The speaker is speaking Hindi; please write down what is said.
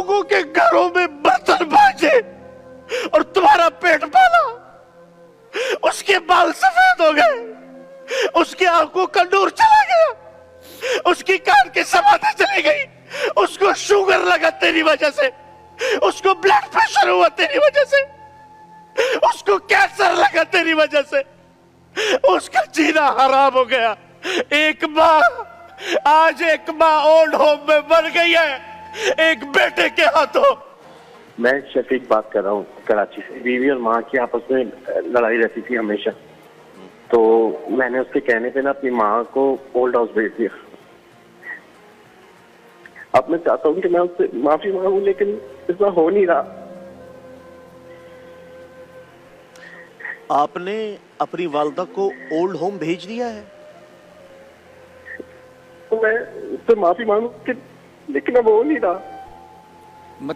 लोगों के घरों में बर्तन मांजे और तुम्हारा पेट पाला। उसके बाल सफेद हो गए, उसकी आंखों का नूर चला गया, उसकी कान की समाधि चली गई, उसको शुगर लगा तेरी वजह से, उसको ब्लड प्रेशर हुआ तेरी वजह से, उसको कैंसर लगा तेरी वजह से, उसका जीना हराम हो गया। एक माँ, आज एक माँ ओल्ड होम में मर गई है एक बेटे के हाथों। मैं शफीक बात कर रहा हूँ कराची से। बीवी और माँ की आपस में लड़ाई रहती थी हमेशा, तो मैंने उसके कहने पे ना अपनी माँ को ओल्ड हाउस भेज दिया। अब मैं चाहता हूँ कि मैं उससे माफी मांगू, लेकिन ऐसा हो नहीं रहा। आपने अपनी वालदा को ओल्ड होम भेज दिया है? तो मैं उससे माफी मांगू, लेकिन अब हो नहीं रहा।